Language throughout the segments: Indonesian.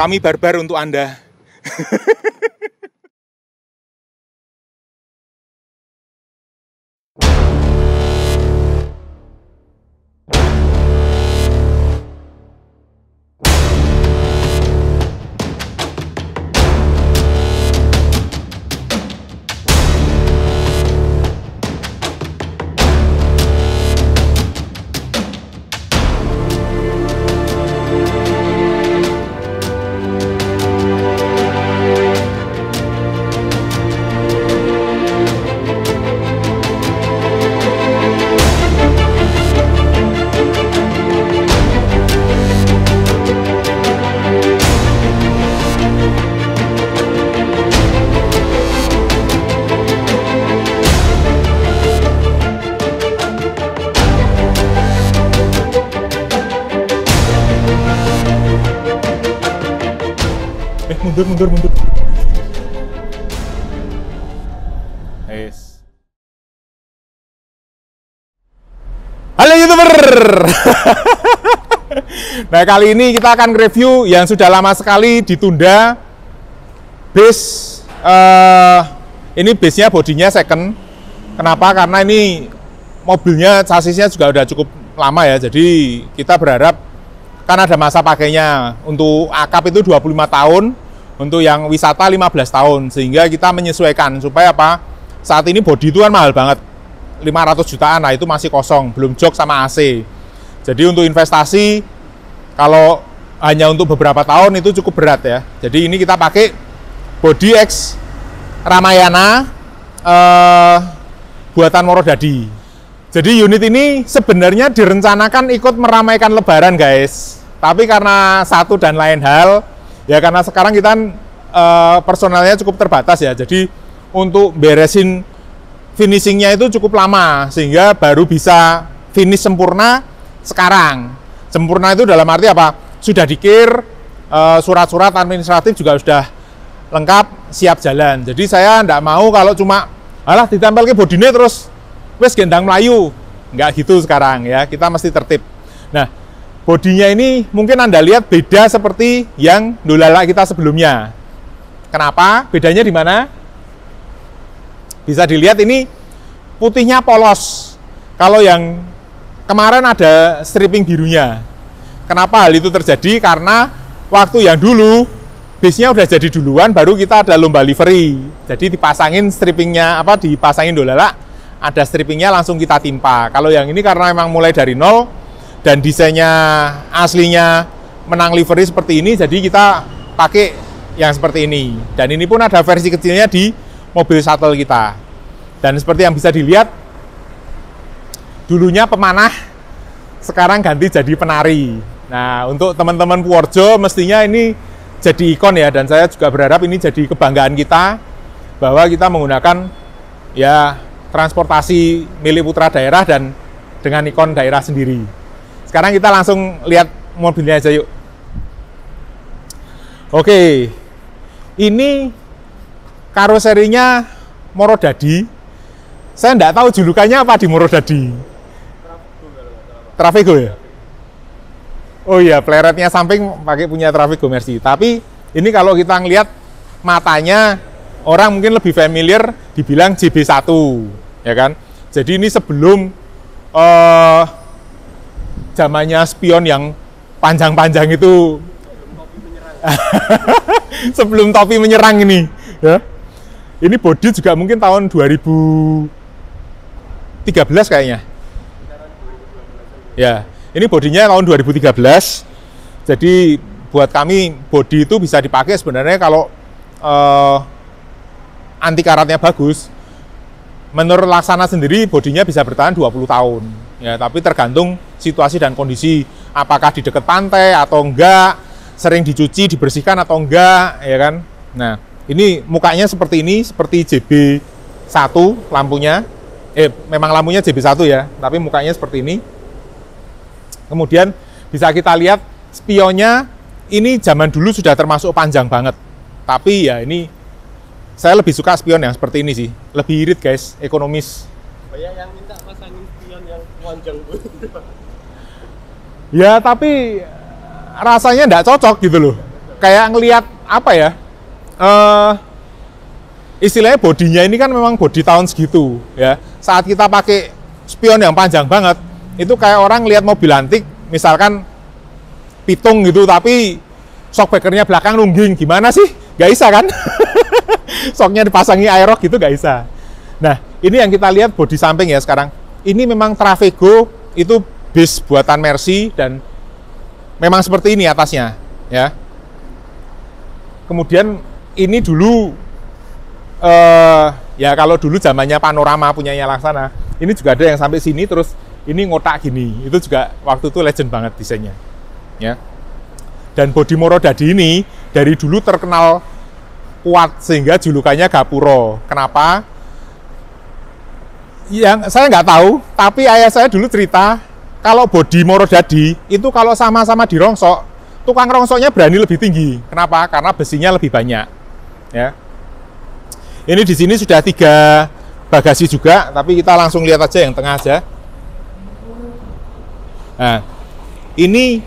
Kami barbar untuk Anda. Mundur. Yes. Halo YouTuber. Nah, kali ini kita akan review yang sudah lama sekali ditunda. Base ini base-nya bodinya second. Kenapa? Karena ini mobilnya chassisnya juga udah cukup lama ya. Jadi kita berharap kan ada masa pakainya. Untuk akap itu 25 tahun. Untuk yang wisata 15 tahun, sehingga kita menyesuaikan supaya apa? Saat ini bodi itu kan mahal banget, 500 jutaan, nah itu masih kosong, belum jok sama AC. Jadi untuk investasi, kalau hanya untuk beberapa tahun itu cukup berat ya. Jadi ini kita pakai bodi X Ramayana buatan Morodadi. Jadi unit ini sebenarnya direncanakan ikut meramaikan Lebaran guys. Tapi karena satu dan lain hal, ya karena sekarang kita personalnya cukup terbatas ya, jadi untuk beresin finishingnya itu cukup lama, sehingga baru bisa finish sempurna sekarang. Sempurna itu dalam arti apa? Sudah dikir, surat-surat administratif juga sudah lengkap, siap jalan. Jadi saya enggak mau kalau cuma, alah ditempel ke bodinya terus, wes gendang Melayu. Enggak gitu sekarang ya, kita mesti tertib. Nah, bodinya ini mungkin Anda lihat beda seperti yang Dolala kita sebelumnya. Kenapa? Bedanya di mana? Bisa dilihat ini putihnya polos. Kalau yang kemarin ada stripping birunya. Kenapa hal itu terjadi? Karena waktu yang dulu base-nya udah jadi duluan, baru kita ada lomba livery. Jadi dipasangin strippingnya, dipasangin Dolala, ada strippingnya langsung kita timpa. Kalau yang ini karena memang mulai dari nol, dan desainnya aslinya menang livery seperti ini, jadi kita pakai yang seperti ini. Dan ini pun ada versi kecilnya di mobil shuttle kita. Dan seperti yang bisa dilihat, dulunya pemanah, sekarang ganti jadi penari. Nah, untuk teman-teman Purworejo mestinya ini jadi ikon ya, dan saya juga berharap ini jadi kebanggaan kita, bahwa kita menggunakan ya transportasi milik putra daerah dan dengan ikon daerah sendiri. Sekarang kita langsung lihat mobilnya aja yuk. Oke, ini karoserinya Morodadi. Saya enggak tahu julukannya apa di Morodadi. Traffigo ya? Oh iya, pleretnya samping pakai punya Traffigo Mercy. Tapi ini kalau kita ngelihat matanya, orang mungkin lebih familiar dibilang JB1, ya kan? Jadi ini sebelum zamannya spion yang panjang-panjang itu, sebelum topi menyerang ini ya. Ini bodi juga mungkin tahun 2013 kayaknya ya, ini bodinya tahun 2013. Jadi buat kami bodi itu bisa dipakai sebenarnya kalau anti karatnya bagus. Menurut Laksana sendiri bodinya bisa bertahan 20 tahun ya, tapi tergantung situasi dan kondisi, apakah di dekat pantai atau enggak, sering dicuci, dibersihkan atau enggak, ya kan. Nah, ini mukanya seperti ini, seperti JB1 lampunya. Memang lampunya JB1 ya, tapi mukanya seperti ini. Kemudian bisa kita lihat spionnya, ini zaman dulu sudah termasuk panjang banget. Tapi ya ini saya lebih suka spion yang seperti ini sih, lebih irit guys, ekonomis. Banyak yang minta pasangin spion yang panjang. Ya tapi rasanya nggak cocok gitu loh. kayak ngelihat apa ya? Istilahnya bodinya ini kan memang bodi tahun segitu ya. Saat kita pakai spion yang panjang banget, itu kayak orang lihat mobil antik, misalkan pitung gitu, tapi shockbreakernya belakang nungging, gimana sih? Gak bisa kan? Shocknya dipasangi aerox gitu gak bisa. Nah, ini yang kita lihat bodi samping ya sekarang. Ini memang Trafego, itu base buatan Mercy dan memang seperti ini atasnya ya. Kemudian ini dulu ya kalau dulu zamannya Panorama punyanya Laksana, ini juga ada yang sampai sini terus ini ngotak gini. Itu juga waktu itu legend banget desainnya ya. Dan bodi Morodadi ini dari dulu terkenal kuat sehingga julukannya Gapuro. Kenapa? Yang saya nggak tahu, tapi ayah saya dulu cerita kalau bodi Morodadi itu kalau sama-sama dirongsok, tukang rongsoknya berani lebih tinggi. Kenapa? Karena besinya lebih banyak. Ya. Ini di sini sudah 3 bagasi juga, tapi kita langsung lihat aja yang tengah aja. Nah, ini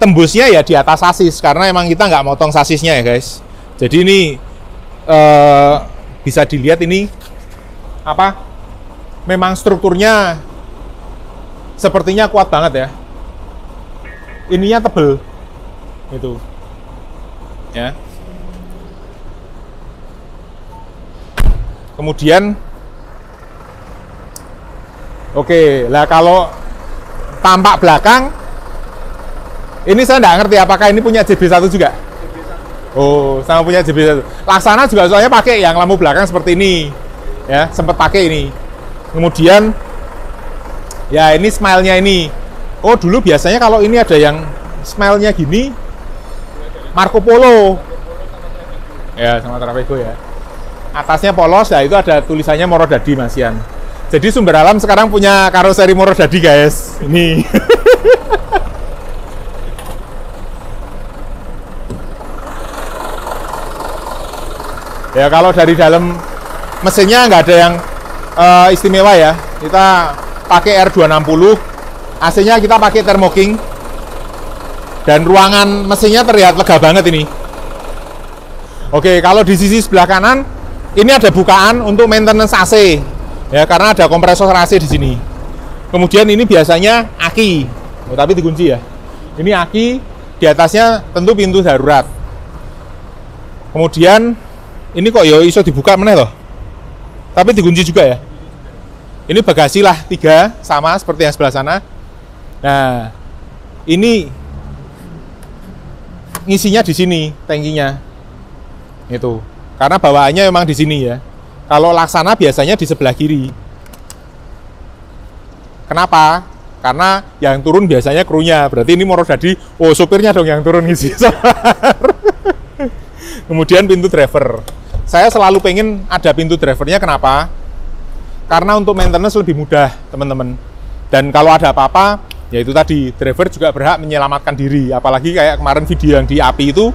tembusnya ya di atas sasis karena emang kita nggak motong sasisnya ya guys. Jadi ini bisa dilihat ini apa? Memang strukturnya sepertinya kuat banget ya. Ininya tebel, itu, ya. Kemudian, oke, lah kalau tampak belakang, ini saya nggak ngerti apakah ini punya JB1 juga. Oh, sama punya JB1. Laksana juga soalnya pakai yang lampu belakang seperti ini, ya, sempat pakai ini. Kemudian ya ini smile-nya ini. Oh, dulu biasanya kalau ini ada yang smile-nya gini Marco Polo. Ya, sama Trafego ya. Atasnya polos, ya itu ada tulisannya Morodadi Masian. Jadi Sumber Alam sekarang punya karoseri Morodadi guys. Ini. Ya kalau dari dalam mesinnya nggak ada yang istimewa ya. Kita pakai R260, AC-nya kita pakai Thermo-King, dan ruangan mesinnya terlihat lega banget ini. Oke, kalau di sisi sebelah kanan ini ada bukaan untuk maintenance AC ya, karena ada kompresor AC di sini. Kemudian ini biasanya aki, tapi dikunci ya. Ini aki, di atasnya tentu pintu darurat. Kemudian ini kok ya iso dibuka meneh loh, tapi dikunci juga ya. Ini bagasi lah 3, sama seperti yang sebelah sana. Nah, ini ngisinya di sini, tangkinya. Itu. Karena bawaannya memang di sini ya. Kalau Laksana biasanya di sebelah kiri. Kenapa? Karena yang turun biasanya krunya. Berarti ini Morodadi, oh sopirnya dong yang turun ngisi. Kemudian pintu driver. Saya selalu pengen ada pintu drivernya, kenapa? Karena untuk maintenance lebih mudah, teman-teman. Dan kalau ada apa-apa, ya itu tadi, driver juga berhak menyelamatkan diri. Apalagi kayak kemarin video yang di API itu,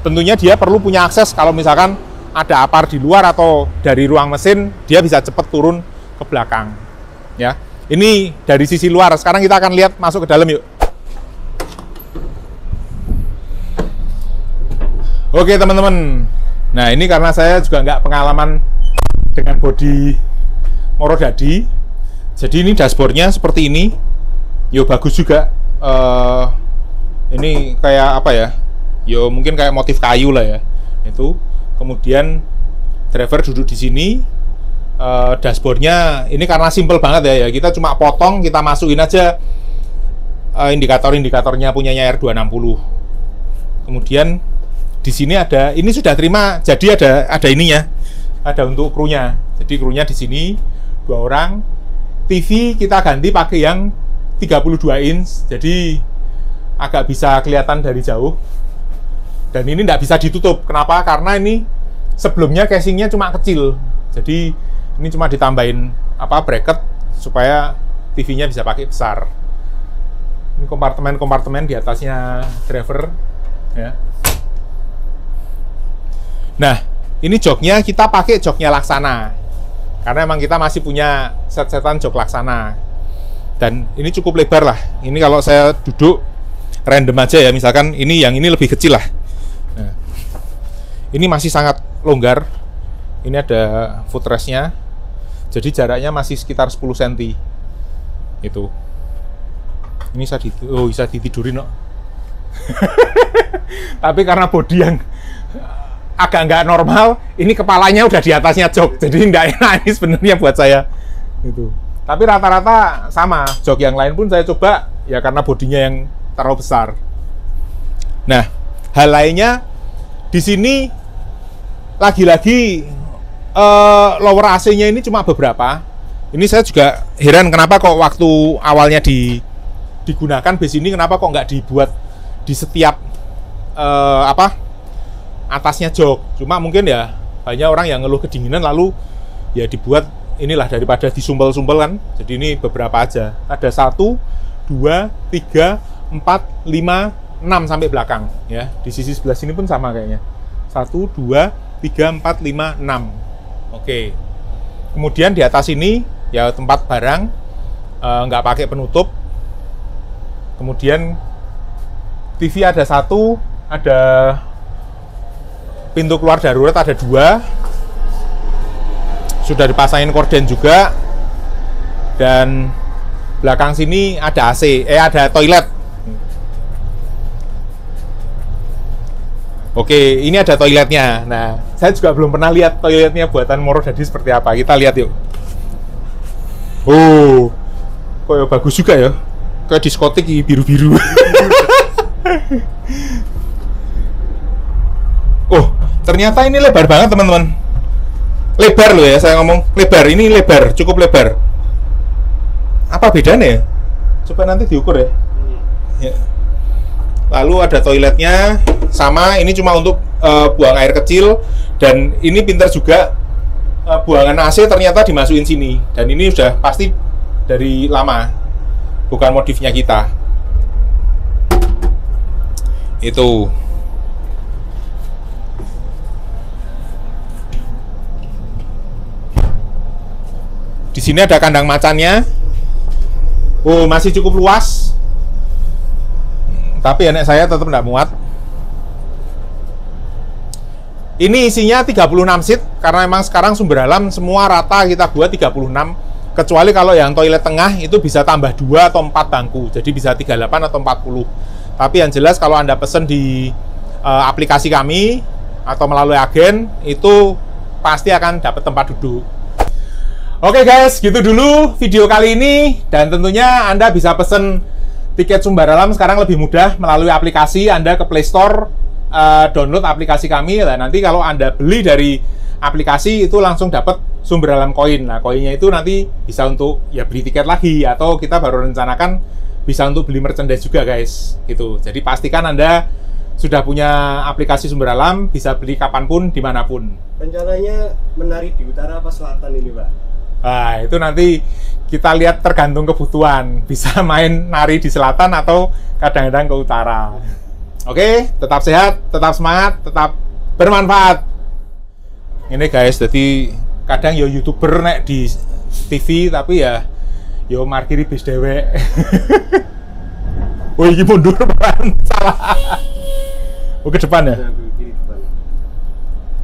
tentunya dia perlu punya akses kalau misalkan ada apar di luar atau dari ruang mesin, dia bisa cepat turun ke belakang. Ya, ini dari sisi luar. Sekarang kita akan lihat masuk ke dalam yuk. Oke teman-teman. Nah ini karena saya juga nggak pengalaman dengan bodi Morodadi, jadi ini dashboardnya seperti ini. Yo bagus juga. Ini kayak apa ya? Yo mungkin kayak motif kayu lah ya. Itu. Kemudian driver duduk di sini. Dashboardnya ini karena simple banget ya. Kita cuma potong, kita masukin aja indikator-indikatornya punyanya R260. Kemudian di sini ada, ini sudah terima, jadi ada ininya, ada untuk krunya. Jadi krunya di sini 2 orang. TV kita ganti pakai yang 32 inch, jadi agak bisa kelihatan dari jauh. Dan ini nggak bisa ditutup. Kenapa? Karena ini sebelumnya casingnya cuma kecil, jadi ini cuma ditambahin bracket supaya TV-nya bisa pakai besar. Ini kompartemen-kompartemen di atasnya driver, ya. Nah, ini joknya kita pakai joknya Laksana, karena emang kita masih punya set-setan jok Laksana. Dan ini cukup lebar lah. Ini kalau saya duduk random aja ya, misalkan ini yang ini lebih kecil lah. Ini masih sangat longgar. Ini ada footrest-nya. Jadi jaraknya masih sekitar 10 cm. Itu. Ini bisa ditidurin kok. Tapi karena bodi yang agak nggak normal, ini kepalanya udah di atasnya jok. Jadi nggak enak ini sebenarnya buat saya. Itu. Tapi rata-rata sama. Jok yang lain pun saya coba ya karena bodinya yang terlalu besar. Nah, hal lainnya di sini lagi-lagi lower AC-nya ini cuma beberapa. Ini saya juga heran kenapa kok waktu awalnya digunakan base ini kenapa kok nggak dibuat di setiap atasnya jok. Cuma mungkin ya banyak orang yang ngeluh kedinginan lalu ya dibuat inilah daripada disumpel-sumpel kan. Jadi ini beberapa aja. Ada 1, 2, 3, 4, 5, 6 sampai belakang ya. Di sisi sebelah sini pun sama kayaknya. 1, 2, 3, 4, 5, 6. Oke. Kemudian di atas ini ya tempat barang nggak pakai penutup. Kemudian TV ada 1, ada pintu keluar darurat ada 2. Sudah dipasangin korden juga. Dan belakang sini ada AC, ada toilet. Oke, ini ada toiletnya. Nah, saya juga belum pernah lihat toiletnya buatan Moro Dadi seperti apa. Kita lihat yuk. Oh, kok ya bagus juga ya. Kayak diskotik biru-biru. Oh, ternyata ini lebar banget teman-teman. Lebar loh ya, saya ngomong lebar. Ini lebar, cukup lebar. Apa bedanya ya? Coba nanti diukur ya. Ya. Lalu ada toiletnya, sama ini cuma untuk buang air kecil. Dan ini pintar juga, buangan AC ternyata dimasukin sini. Dan ini sudah pasti dari lama, bukan modifnya kita. Itu. Di sini ada kandang macannya. Oh, masih cukup luas. Tapi anak saya tetap tidak muat. Ini isinya 36 seat karena memang sekarang sumber alam semua rata kita buat 36. Kecuali kalau yang toilet tengah itu bisa tambah 2 atau 4 bangku. Jadi bisa 38 atau 40. Tapi yang jelas kalau Anda pesen di aplikasi kami atau melalui agen itu pasti akan dapat tempat duduk. Oke guys, gitu dulu video kali ini. Dan tentunya Anda bisa pesen tiket sumber alam sekarang lebih mudah melalui aplikasi. Anda ke Play Store, download aplikasi kami. Dan nanti kalau Anda beli dari aplikasi itu langsung dapat sumber alam koin. Nah, koinnya itu nanti bisa untuk ya beli tiket lagi atau kita baru rencanakan bisa untuk beli merchandise juga guys. Gitu. Jadi pastikan Anda sudah punya aplikasi sumber alam, bisa beli kapanpun, dimanapun. Rencananya menari di utara apa selatan ini, Pak? Nah, itu nanti kita lihat tergantung kebutuhan. Bisa main nari di selatan atau kadang-kadang ke utara. Oke, tetap sehat, tetap semangat, tetap bermanfaat. Ini guys, jadi kadang yo YouTuber nek di TV tapi ya yo markiri bis dewek. Oh, ini mundur peran salah. Oh, ke depan ya?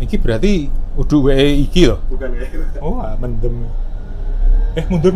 Iki berarti udah WE iki loh. Bukan ya. Oh, mendem. Mundur.